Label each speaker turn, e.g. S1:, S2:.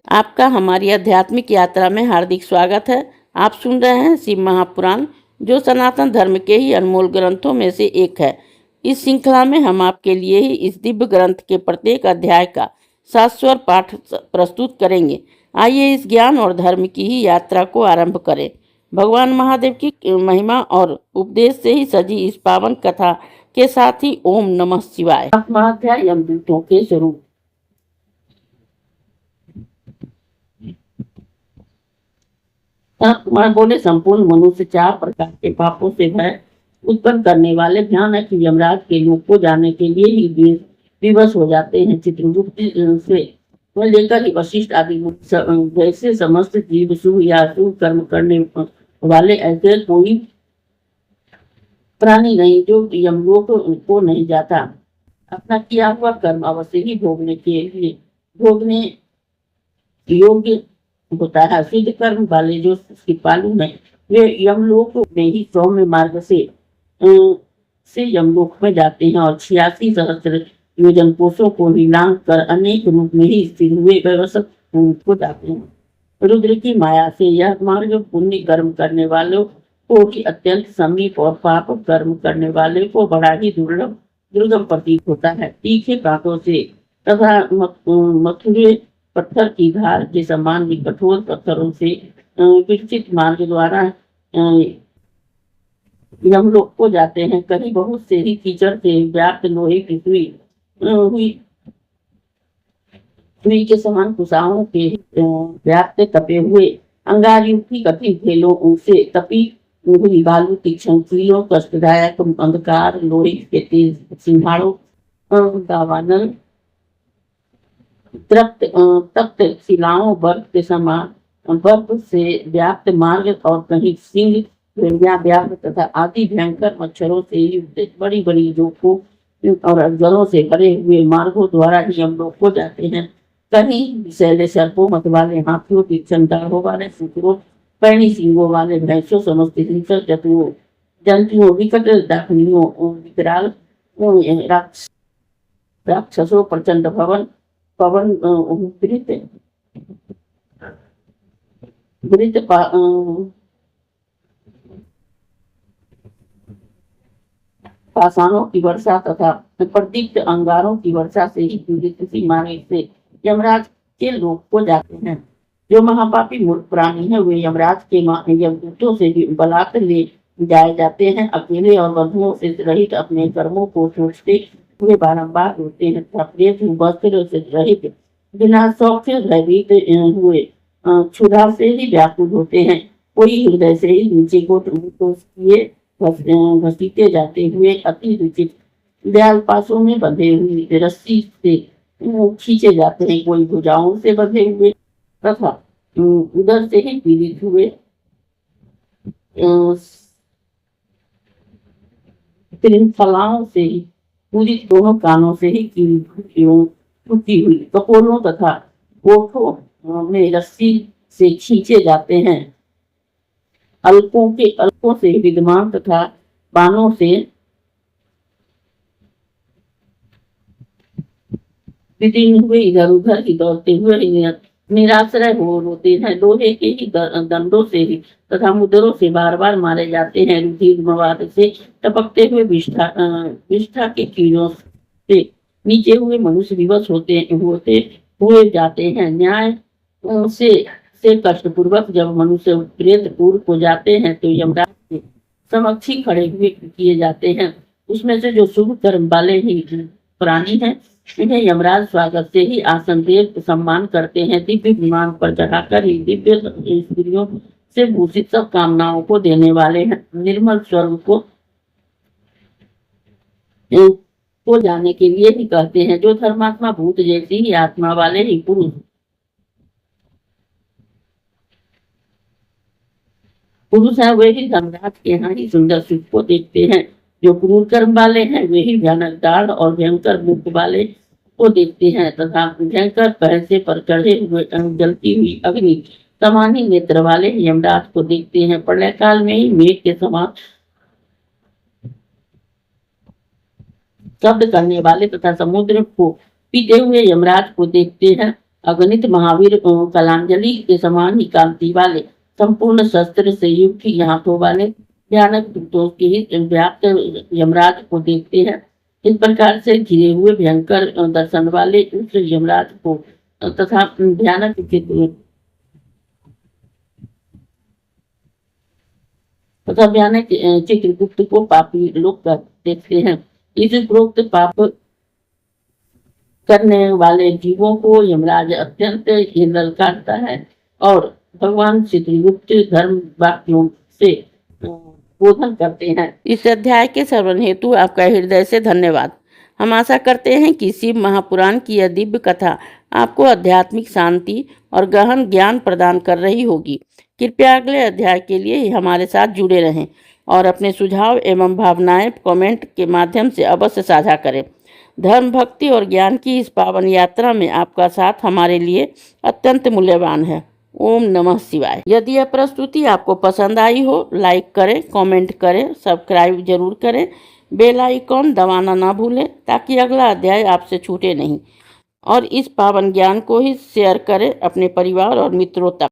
S1: आपका हमारी आध्यात्मिक यात्रा में हार्दिक स्वागत है। आप सुन रहे हैं शिव महापुराण, जो सनातन धर्म के ही अनमोल ग्रंथों में से एक है। इस श्रृंखला में हम आपके लिए ही इस दिव्य ग्रंथ के प्रत्येक अध्याय का शाश्वत पाठ प्रस्तुत करेंगे। आइए इस ज्ञान और धर्म की ही यात्रा को आरंभ करें। भगवान महादेव की महिमा और उपदेश से ही सजी इस पावन कथा के साथ ही ओम नमः शिवाय। महाध्याय यमदूतों के स्वरूप। कुमार बोले, संपूर्ण मनुष्य 4 प्रकार के पापों से भय उत्पन्न करने वाले भयानक यमराज के लोक को जाने के लिए ही विवश हो जाते हैं। चित्रगुप्त से लेकर ही वशिष्ठ आदि जैसे समस्त जीव शुभ या अशुभ कर्म करने वाले ऐसे कोई प्राणी नहीं जो यमलोक को नहीं जाता। अपना किया हुआ कर्म अवश्य ही भोगने योग्य होता है। सिद्ध कर्म वाले जो कृपालु हैं वे यमलोक में ही सौम्य मार्ग से यमलोक में जाते हैं और 86 सहस्त्र योजन कोषों को नीलांग कर अनेक रूप में ही स्थिर हुए व्यवस्थित को जाते हैं। रुद्र की माया से यह मार्ग पुण्य कर्म करने वालों को ही अत्यंत समीप और पाप कर्म करने वाले को बड़ा ही दुर्गम प्रतीत होता है। तीखे कांटों से तथा मथुरे पत्थर की धार के समान भी कठोर पत्थरों से विकसित मार्ग द्वारा यमलोक को जाते हैं। कहीं बहुत से ही कीचड़ से व्याप्त लोहे की हुई के समान कुशाओं के व्याप्त तपे हुए अंगारियों की कठिन खेलों से तपी हुई बालू तीक्ष्ण कीलों कष्टदायक अंधकार लोहे के तेज सिंहाड़ों का वानर तप्त शिलाओं बर्फ के समान बर्फ से व्याप्त मार्ग और कहीं सिंह व्याघ्र तथा आदि भयंकर मच्छरों से युक्त बड़ी बड़ी जोकों और अजगरों से भरे हुए मार्गों द्वारा ही हम लोग को जाते हैं। कहीं विषैले सर्पों मत वाले हाथियों तीक्ष्ण दाढ़ों वाले सूत्रों पैनी सिंगों वाले भैंसों समस्त हिंसक जंतुओं विकट दाखनियों विकराल राक्षसों प्रचंड पवन पाषाणों की वर्षा तथा प्रदीप्त अंगारों की वर्षा से ही पीड़ित इसी मार्ग से यमराज के लोक को जाते हैं। जो महापापी मूर्ख प्राणी है वे यमराज के यमदूतों से बलात् ले जाए जाते हैं। अकेले और बंधुओं से रहित अपने कर्मों को सोचते हुए बारंबार रोते हैं। वस्त्र से रहित बिना शौक से भयभीत हुए क्षुधा से ही व्याकुल होते हैं। कोई हृदय से ही नीचे को किए घसीटे जाते हुए अति रुचित दयाल पासों में बंधे हुए रस्सी से खींचे जाते हैं। कोई भुजाओं से बंधे हुए तथा उधर से ही पीड़ित हुए श्रृंखलाओं से ही पूरी दोनों कानों से ही टूटी हुई कपोलों तथा कोठों में रस्सी से खींचे जाते हैं। अलकों से विद्यमान तथा बाणों से विदीर्ण हुए इधर उधर ही दौड़ते हुए निराश्रय हो रोते हैं। लोहे के ही दंडों से ही तथा मुद्रों से बार बार मारे जाते हैं। रुधिर से टपकते हुए विष्ठा के कीड़ों से नीचे हुए मनुष्य विवश होते हुए जाते हैं। न्याय से कष्टपूर्वक जब मनुष्य प्रेतपुर को जाते हैं तो यमराज के समक्ष ही खड़े हुए किए जाते हैं। उसमें से जो शुभ कर्म वाले ही प्राणी हैं इन्हें यमराज स्वागत से ही आसन दे सम्मान करते हैं। दिव्य विमान पर चढ़ाकर ही दिव्य स्त्रियों से भूषित सब कामनाओं को देने वाले हैं। निर्मल स्वर्ग को जाने के लिए ही कहते हैं। जो धर्मात्मा भूत जैसी ही आत्मा वाले ही पुरुष है वे ही धर्मराज के यहाँ ही सुंदर सुख को देखते हैं। जो क्रूर कर्म वाले हैं वे ही भयानक दाढ़ और भयंकर मुख वाले को देखते हैं तथा भयंकर पैसे पर चढ़े हुए जलती हुई अग्नि समान ही नेत्र वाले यमराज को देखते हैं। प्रलय काल में ही मेघ के समान शब्द करने वाले तथा समुद्र को पीते हुए यमराज को देखते हैं। अगणित महावीर कलांजलि के समान ही कांति वाले संपूर्ण शस्त्र से युक्त ही हाथों वाले भयानक दूतों के ही व्याप्त यमराज को देखते हैं। इस प्रकार से घिरे हुए भयंकर दर्शन वाले उस यमराज को तथा भयानक चित्रगुप्त को पापी लोग देखते हैं। इस उपरोक्त पाप करने वाले जीवों को यमराज अत्यंत हिंदल काटता है और भगवान चित्रगुप्त धर्म वाक्यों से बोधन करते हैं। इस अध्याय के श्रवण हेतु आपका हृदय से धन्यवाद। हम आशा करते हैं कि शिव महापुराण की यह दिव्य कथा आपको आध्यात्मिक शांति और गहन ज्ञान प्रदान कर रही होगी। कृपया अगले अध्याय के लिए हमारे साथ जुड़े रहें और अपने सुझाव एवं भावनाएं कमेंट के माध्यम से अवश्य साझा करें। धर्म, भक्ति और ज्ञान की इस पावन यात्रा में आपका साथ हमारे लिए अत्यंत मूल्यवान है। ओम नमः शिवाय। यदि यह प्रस्तुति आपको पसंद आई हो, लाइक करें, कमेंट करें, सब्सक्राइब जरूर करें, बेल आइकॉन दबाना ना भूलें ताकि अगला अध्याय आपसे छूटे नहीं। और इस पावन ज्ञान को ही शेयर करें अपने परिवार और मित्रों तक।